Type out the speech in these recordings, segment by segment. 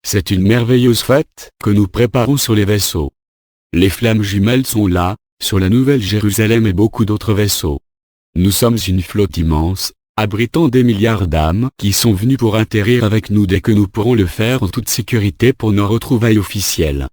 C'est une merveilleuse fête que nous préparons sur les vaisseaux. Les flammes jumelles sont là, sur la Nouvelle Jérusalem et beaucoup d'autres vaisseaux. Nous sommes une flotte immense, abritant des milliards d'âmes qui sont venues pour atterrir avec nous dès que nous pourrons le faire en toute sécurité pour nos retrouvailles officielles.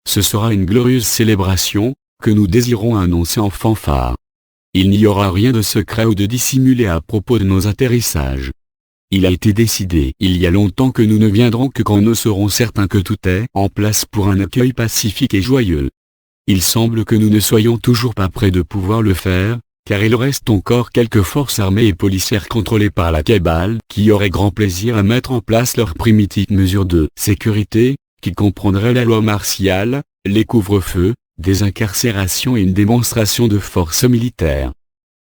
Ce sera une glorieuse célébration, que nous désirons annoncer en fanfare. Il n'y aura rien de secret ou de dissimulé à propos de nos atterrissages. Il a été décidé il y a longtemps que nous ne viendrons que quand nous serons certains que tout est en place pour un accueil pacifique et joyeux. Il semble que nous ne soyons toujours pas prêts de pouvoir le faire, car il reste encore quelques forces armées et policières contrôlées par la cabale qui auraient grand plaisir à mettre en place leurs primitives mesures de sécurité, qui comprendraient la loi martiale, les couvre-feux, des incarcérations et une démonstration de force militaire.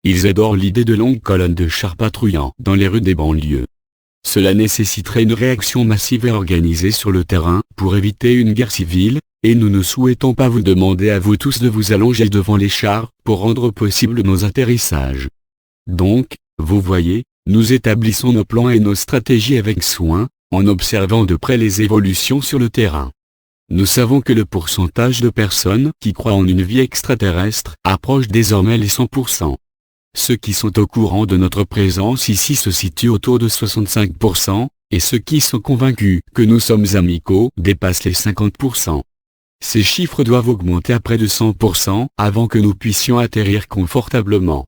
Ils adorent l'idée de longues colonnes de chars patrouillant dans les rues des banlieues. Cela nécessiterait une réaction massive et organisée sur le terrain pour éviter une guerre civile, et nous ne souhaitons pas vous demander à vous tous de vous allonger devant les chars pour rendre possible nos atterrissages. Donc, vous voyez, nous établissons nos plans et nos stratégies avec soin, en observant de près les évolutions sur le terrain. Nous savons que le pourcentage de personnes qui croient en une vie extraterrestre approche désormais les 100%. Ceux qui sont au courant de notre présence ici se situent autour de 65%, et ceux qui sont convaincus que nous sommes amicaux dépassent les 50%. Ces chiffres doivent augmenter à près de 100% avant que nous puissions atterrir confortablement.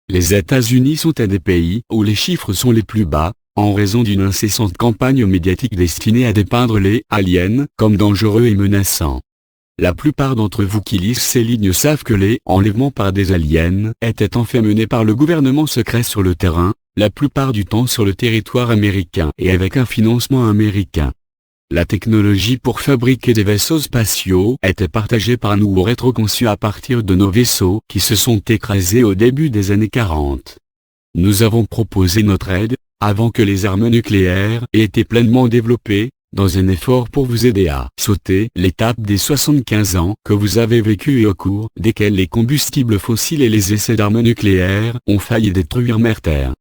Les États-Unis sont un des pays où les chiffres sont les plus bas, en raison d'une incessante campagne médiatique destinée à dépeindre les aliens comme dangereux et menaçants. La plupart d'entre vous qui lisent ces lignes savent que les enlèvements par des aliens étaient en fait menés par le gouvernement secret sur le terrain, la plupart du temps sur le territoire américain et avec un financement américain. La technologie pour fabriquer des vaisseaux spatiaux était partagée par nous ou rétroconçue à partir de nos vaisseaux qui se sont écrasés au début des années 40. Nous avons proposé notre aide, avant que les armes nucléaires aient été pleinement développées, dans un effort pour vous aider à sauter l'étape des 75 ans que vous avez vécu et au cours desquels les combustibles fossiles et les essais d'armes nucléaires ont failli détruire Mère Terre.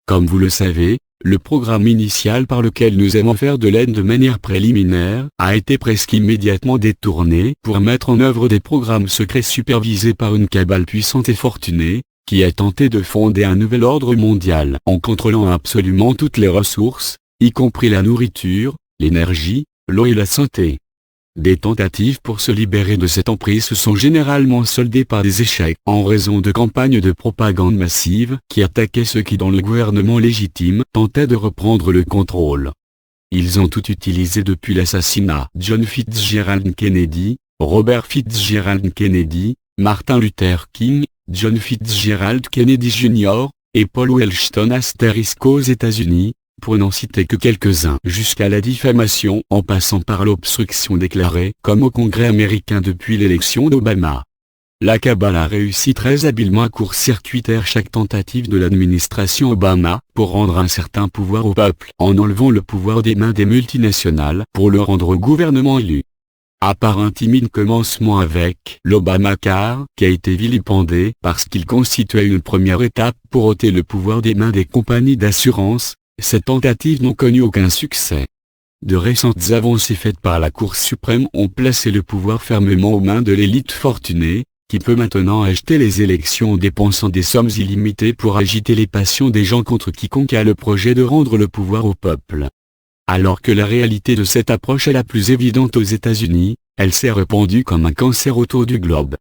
Comme vous le savez, le programme initial par lequel nous aimons faire de l'aide de manière préliminaire a été presque immédiatement détourné pour mettre en œuvre des programmes secrets supervisés par une cabale puissante et fortunée, qui a tenté de fonder un nouvel ordre mondial en contrôlant absolument toutes les ressources, y compris la nourriture, l'énergie, l'eau et la santé. Des tentatives pour se libérer de cette emprise se sont généralement soldées par des échecs en raison de campagnes de propagande massive qui attaquaient ceux qui dans le gouvernement légitime tentaient de reprendre le contrôle. Ils ont tout utilisé depuis l'assassinat John Fitzgerald Kennedy, Robert Fitzgerald Kennedy, Martin Luther King, John Fitzgerald Kennedy Jr., et Paul Wellstone astérisque aux États-Unis, pour n'en citer que quelques-uns, jusqu'à la diffamation en passant par l'obstruction déclarée comme au Congrès américain depuis l'élection d'Obama. La cabale a réussi très habilement à court-circuiter chaque tentative de l'administration Obama pour rendre un certain pouvoir au peuple en enlevant le pouvoir des mains des multinationales pour le rendre au gouvernement élu. À part un timide commencement avec l'Obamacare qui a été vilipendé parce qu'il constituait une première étape pour ôter le pouvoir des mains des compagnies d'assurance, ces tentatives n'ont connu aucun succès. De récentes avancées faites par la Cour suprême ont placé le pouvoir fermement aux mains de l'élite fortunée, qui peut maintenant acheter les élections en dépensant des sommes illimitées pour agiter les passions des gens contre quiconque a le projet de rendre le pouvoir au peuple. Alors que la réalité de cette approche est la plus évidente aux États-Unis, elle s'est répandue comme un cancer autour du globe.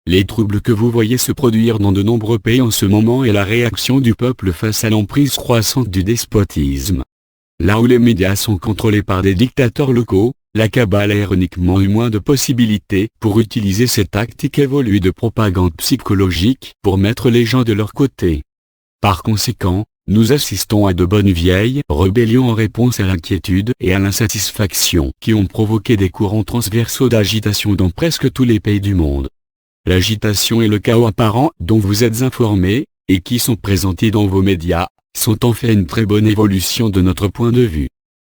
Les troubles que vous voyez se produire dans de nombreux pays en ce moment est la réaction du peuple face à l'emprise croissante du despotisme. Là où les médias sont contrôlés par des dictateurs locaux, la cabale a ironiquement eu moins de possibilités pour utiliser cette tactique évoluée de propagande psychologique pour mettre les gens de leur côté. Par conséquent, nous assistons à de bonnes vieilles rébellions en réponse à l'inquiétude et à l'insatisfaction qui ont provoqué des courants transversaux d'agitation dans presque tous les pays du monde. L'agitation et le chaos apparent dont vous êtes informés, et qui sont présentés dans vos médias, sont en fait une très bonne évolution de notre point de vue.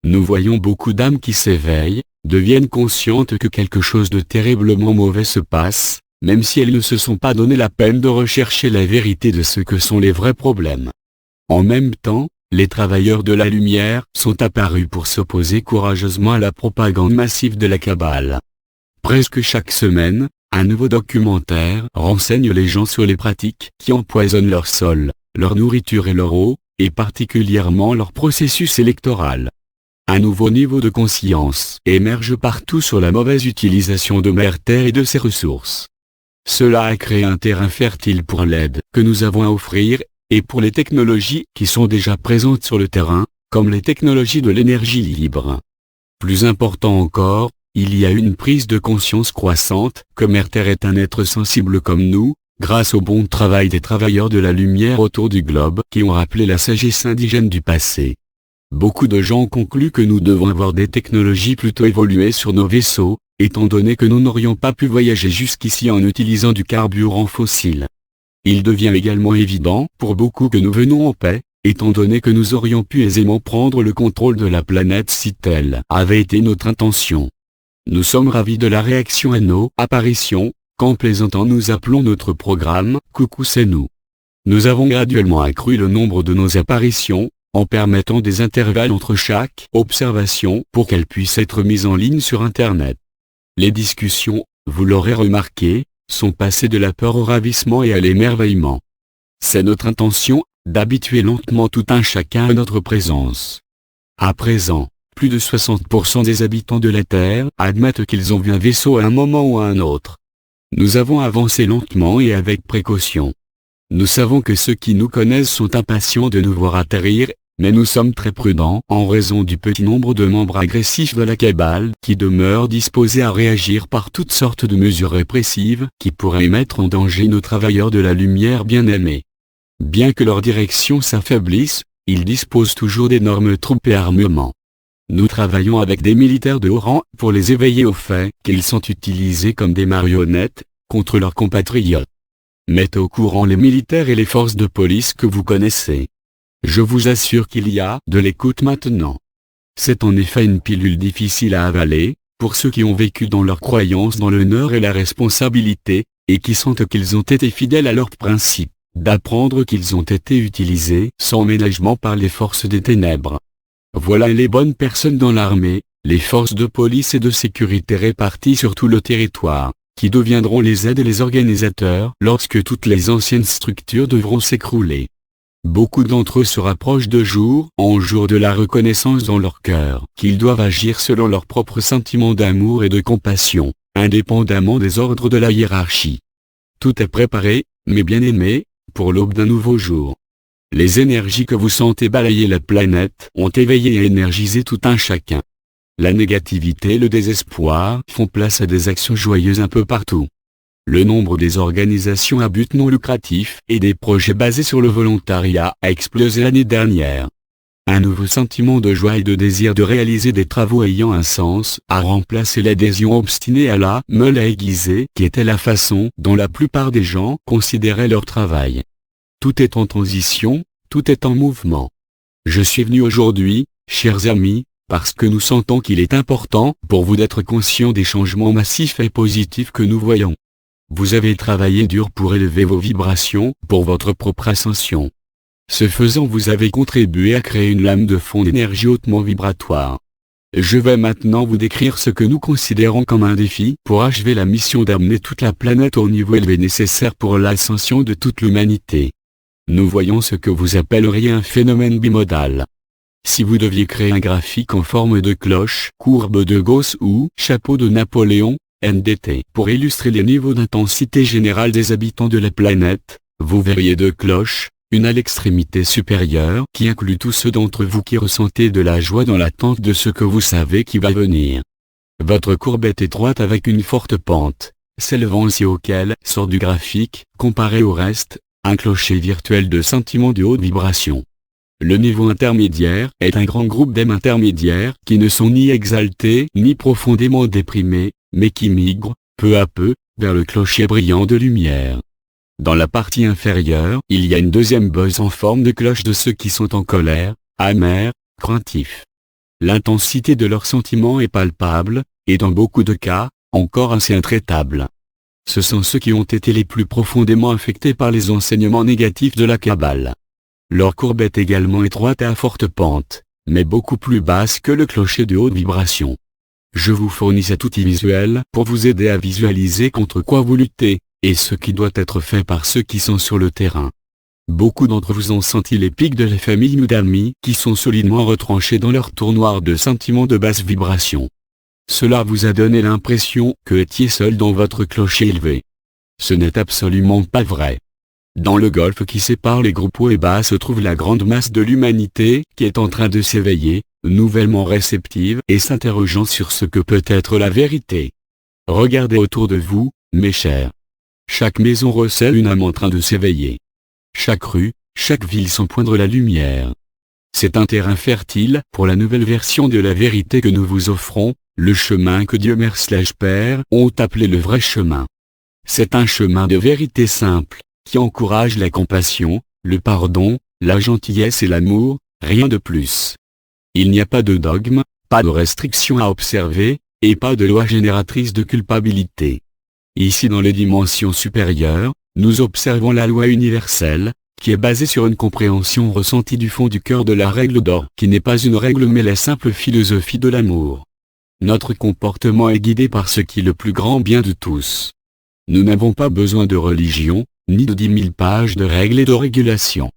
Nous voyons beaucoup d'âmes qui s'éveillent, deviennent conscientes que quelque chose de terriblement mauvais se passe, même si elles ne se sont pas donné la peine de rechercher la vérité de ce que sont les vrais problèmes. En même temps, les travailleurs de la lumière sont apparus pour s'opposer courageusement à la propagande massive de la Kabbale. Presque chaque semaine, un nouveau documentaire renseigne les gens sur les pratiques qui empoisonnent leur sol, leur nourriture et leur eau, et particulièrement leur processus électoral. Un nouveau niveau de conscience émerge partout sur la mauvaise utilisation de Mère Terre et de ses ressources. Cela a créé un terrain fertile pour l'aide que nous avons à offrir, et pour les technologies qui sont déjà présentes sur le terrain, comme les technologies de l'énergie libre. Plus important encore, il y a une prise de conscience croissante que Mère Terre est un être sensible comme nous, grâce au bon travail des travailleurs de la lumière autour du globe qui ont rappelé la sagesse indigène du passé. Beaucoup de gens concluent que nous devons avoir des technologies plutôt évoluées sur nos vaisseaux, étant donné que nous n'aurions pas pu voyager jusqu'ici en utilisant du carburant fossile. Il devient également évident pour beaucoup que nous venons en paix, étant donné que nous aurions pu aisément prendre le contrôle de la planète si telle avait été notre intention. Nous sommes ravis de la réaction à nos apparitions, qu'en plaisantant nous appelons notre programme « Coucou c'est nous ». Nous avons graduellement accru le nombre de nos apparitions, en permettant des intervalles entre chaque observation pour qu'elles puissent être mises en ligne sur Internet. Les discussions, vous l'aurez remarqué, sont passées de la peur au ravissement et à l'émerveillement. C'est notre intention, d'habituer lentement tout un chacun à notre présence. À présent, plus de 60% des habitants de la Terre admettent qu'ils ont vu un vaisseau à un moment ou à un autre. Nous avons avancé lentement et avec précaution. Nous savons que ceux qui nous connaissent sont impatients de nous voir atterrir, mais nous sommes très prudents en raison du petit nombre de membres agressifs de la Kabbale qui demeurent disposés à réagir par toutes sortes de mesures répressives qui pourraient mettre en danger nos travailleurs de la lumière bien-aimés. Bien que leur direction s'affaiblisse, ils disposent toujours d'énormes troupes et armements. Nous travaillons avec des militaires de haut rang pour les éveiller au fait qu'ils sont utilisés comme des marionnettes, contre leurs compatriotes. Mettez au courant les militaires et les forces de police que vous connaissez. Je vous assure qu'il y a de l'écoute maintenant. C'est en effet une pilule difficile à avaler, pour ceux qui ont vécu dans leur croyance dans l'honneur et la responsabilité, et qui sentent qu'ils ont été fidèles à leurs principes, d'apprendre qu'ils ont été utilisés sans ménagement par les forces des ténèbres. Voilà les bonnes personnes dans l'armée, les forces de police et de sécurité réparties sur tout le territoire, qui deviendront les aides et les organisateurs lorsque toutes les anciennes structures devront s'écrouler. Beaucoup d'entre eux se rapprochent de jour en jour de la reconnaissance dans leur cœur qu'ils doivent agir selon leurs propres sentiments d'amour et de compassion, indépendamment des ordres de la hiérarchie. Tout est préparé, mes bien-aimés, pour l'aube d'un nouveau jour. Les énergies que vous sentez balayer la planète ont éveillé et énergisé tout un chacun. La négativité et le désespoir font place à des actions joyeuses un peu partout. Le nombre des organisations à but non lucratif et des projets basés sur le volontariat a explosé l'année dernière. Un nouveau sentiment de joie et de désir de réaliser des travaux ayant un sens a remplacé l'adhésion obstinée à la meule aiguisée qui était la façon dont la plupart des gens considéraient leur travail. Tout est en transition, tout est en mouvement. Je suis venu aujourd'hui, chers amis, parce que nous sentons qu'il est important pour vous d'être conscients des changements massifs et positifs que nous voyons. Vous avez travaillé dur pour élever vos vibrations, pour votre propre ascension. Ce faisant, vous avez contribué à créer une lame de fond d'énergie hautement vibratoire. Je vais maintenant vous décrire ce que nous considérons comme un défi pour achever la mission d'amener toute la planète au niveau élevé nécessaire pour l'ascension de toute l'humanité. Nous voyons ce que vous appelleriez un phénomène bimodal. Si vous deviez créer un graphique en forme de cloche, courbe de Gauss ou chapeau de Napoléon, NDT, pour illustrer les niveaux d'intensité générale des habitants de la planète, vous verriez deux cloches, une à l'extrémité supérieure qui inclut tous ceux d'entre vous qui ressentez de la joie dans l'attente de ce que vous savez qui va venir. Votre courbe est étroite avec une forte pente, s'élevant aussi auquel sort du graphique, comparé au reste, un clocher virtuel de sentiments de haute vibration. Le niveau intermédiaire est un grand groupe d'âmes intermédiaires qui ne sont ni exaltés ni profondément déprimés, mais qui migrent, peu à peu, vers le clocher brillant de lumière. Dans la partie inférieure, il y a une deuxième buzz en forme de cloche de ceux qui sont en colère, amers, craintifs. L'intensité de leurs sentiments est palpable, et dans beaucoup de cas, encore assez intraitable. Ce sont ceux qui ont été les plus profondément affectés par les enseignements négatifs de la Kabbale. Leur courbe est également étroite et à forte pente, mais beaucoup plus basse que le clocher de haute vibration. Je vous fournis cet outil visuel pour vous aider à visualiser contre quoi vous luttez, et ce qui doit être fait par ceux qui sont sur le terrain. Beaucoup d'entre vous ont senti les pics de la famille ou d'amis qui sont solidement retranchés dans leur tour noir de sentiments de basse vibration. Cela vous a donné l'impression que étiez seul dans votre clocher élevé. Ce n'est absolument pas vrai. Dans le golfe qui sépare les groupes hauts et bas se trouve la grande masse de l'humanité qui est en train de s'éveiller, nouvellement réceptive et s'interrogeant sur ce que peut être la vérité. Regardez autour de vous, mes chers. Chaque maison recèle une âme en train de s'éveiller. Chaque rue, chaque ville sent poindre la lumière. C'est un terrain fertile pour la nouvelle version de la vérité que nous vous offrons, le chemin que Dieu Mère/Père ont appelé le vrai chemin. C'est un chemin de vérité simple, qui encourage la compassion, le pardon, la gentillesse et l'amour, rien de plus. Il n'y a pas de dogme, pas de restrictions à observer, et pas de loi génératrice de culpabilité. Ici dans les dimensions supérieures, nous observons la loi universelle, qui est basée sur une compréhension ressentie du fond du cœur de la règle d'or, qui n'est pas une règle mais la simple philosophie de l'amour. Notre comportement est guidé par ce qui est le plus grand bien de tous. Nous n'avons pas besoin de religion, ni de 10 000 pages de règles et de régulations.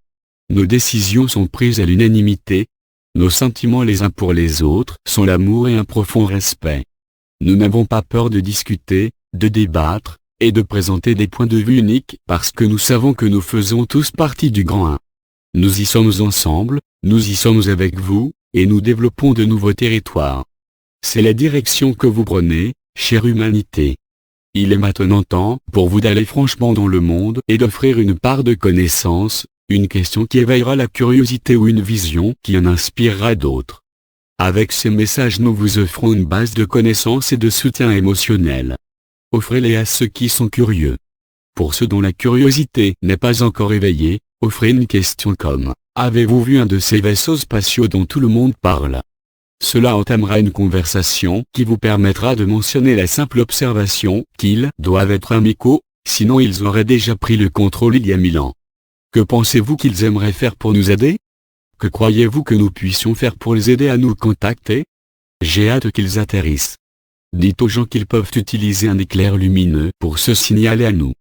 Nos décisions sont prises à l'unanimité. Nos sentiments les uns pour les autres sont l'amour et un profond respect. Nous n'avons pas peur de discuter, de débattre, et de présenter des points de vue uniques parce que nous savons que nous faisons tous partie du grand un. Nous y sommes ensemble, nous y sommes avec vous, et nous développons de nouveaux territoires. C'est la direction que vous prenez, chère humanité. Il est maintenant temps pour vous d'aller franchement dans le monde et d'offrir une part de connaissance, une question qui éveillera la curiosité ou une vision qui en inspirera d'autres. Avec ces messages nous vous offrons une base de connaissances et de soutien émotionnel. Offrez-les à ceux qui sont curieux. Pour ceux dont la curiosité n'est pas encore éveillée, offrez une question comme « Avez-vous vu un de ces vaisseaux spatiaux dont tout le monde parle ?» Cela entamera une conversation qui vous permettra de mentionner la simple observation qu'ils doivent être amicaux, sinon ils auraient déjà pris le contrôle il y a 1000 ans. Que pensez-vous qu'ils aimeraient faire pour nous aider? Que croyez-vous que nous puissions faire pour les aider à nous contacter? J'ai hâte qu'ils atterrissent. Dites aux gens qu'ils peuvent utiliser un éclair lumineux pour se signaler à nous.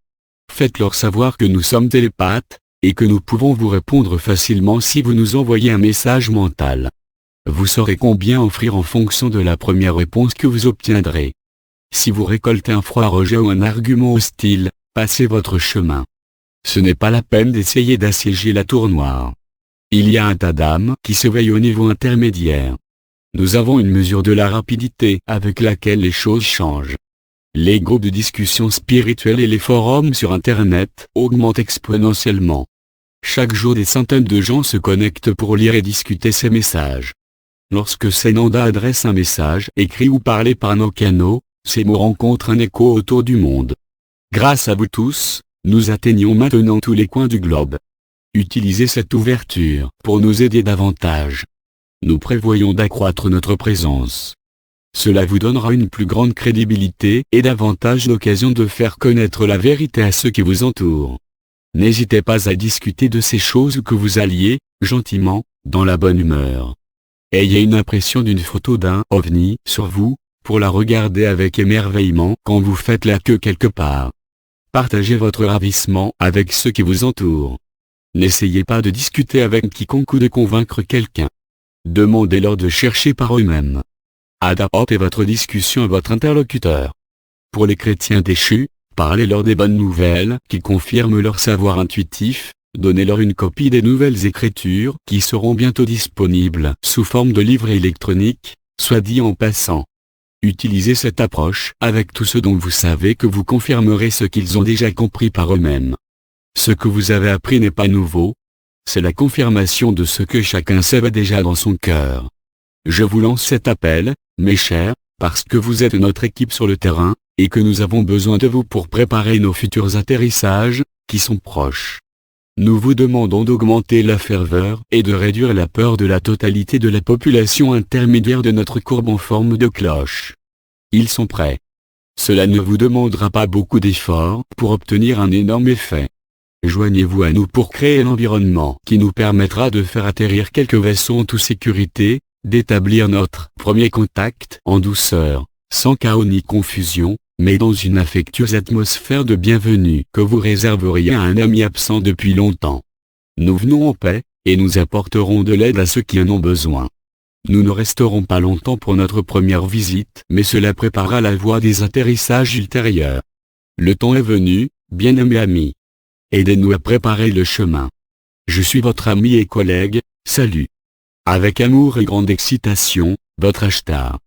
Faites-leur savoir que nous sommes télépathes, et que nous pouvons vous répondre facilement si vous nous envoyez un message mental. Vous saurez combien offrir en fonction de la première réponse que vous obtiendrez. Si vous récoltez un froid rejet ou un argument hostile, passez votre chemin. Ce n'est pas la peine d'essayer d'assiéger la tour noire. Il y a un tas d'âmes qui s'éveillent au niveau intermédiaire. Nous avons une mesure de la rapidité avec laquelle les choses changent. Les groupes de discussion spirituelle et les forums sur Internet augmentent exponentiellement. Chaque jour des centaines de gens se connectent pour lire et discuter ces messages. Lorsque Sananda adresse un message écrit ou parlé par nos canaux, ces mots rencontrent un écho autour du monde. Grâce à vous tous, nous atteignons maintenant tous les coins du globe. Utilisez cette ouverture pour nous aider davantage. Nous prévoyons d'accroître notre présence. Cela vous donnera une plus grande crédibilité et davantage d'occasions de faire connaître la vérité à ceux qui vous entourent. N'hésitez pas à discuter de ces choses que vous alliez, gentiment, dans la bonne humeur. Ayez une impression d'une photo d'un ovni sur vous, pour la regarder avec émerveillement quand vous faites la queue quelque part. Partagez votre ravissement avec ceux qui vous entourent. N'essayez pas de discuter avec quiconque ou de convaincre quelqu'un. Demandez-leur de chercher par eux-mêmes. Adaptez votre discussion à votre interlocuteur. Pour les chrétiens déchus, parlez-leur des bonnes nouvelles qui confirment leur savoir intuitif, donnez-leur une copie des nouvelles écritures qui seront bientôt disponibles sous forme de livres électroniques, soit dit en passant. Utilisez cette approche avec tous ceux dont vous savez que vous confirmerez ce qu'ils ont déjà compris par eux-mêmes. Ce que vous avez appris n'est pas nouveau. C'est la confirmation de ce que chacun savait déjà dans son cœur. Je vous lance cet appel, mes chers, parce que vous êtes notre équipe sur le terrain, et que nous avons besoin de vous pour préparer nos futurs atterrissages, qui sont proches. Nous vous demandons d'augmenter la ferveur et de réduire la peur de la totalité de la population intermédiaire de notre courbe en forme de cloche. Ils sont prêts. Cela ne vous demandera pas beaucoup d'efforts pour obtenir un énorme effet. Joignez-vous à nous pour créer un environnement qui nous permettra de faire atterrir quelques vaisseaux en toute sécurité, d'établir notre premier contact en douceur, sans chaos ni confusion, mais dans une affectueuse atmosphère de bienvenue que vous réserveriez à un ami absent depuis longtemps. Nous venons en paix, et nous apporterons de l'aide à ceux qui en ont besoin. Nous ne resterons pas longtemps pour notre première visite, mais cela préparera la voie des atterrissages ultérieurs. Le temps est venu, bien-aimés amis. Aidez-nous à préparer le chemin. Je suis votre ami et collègue, salut. Avec amour et grande excitation, votre Ashtar.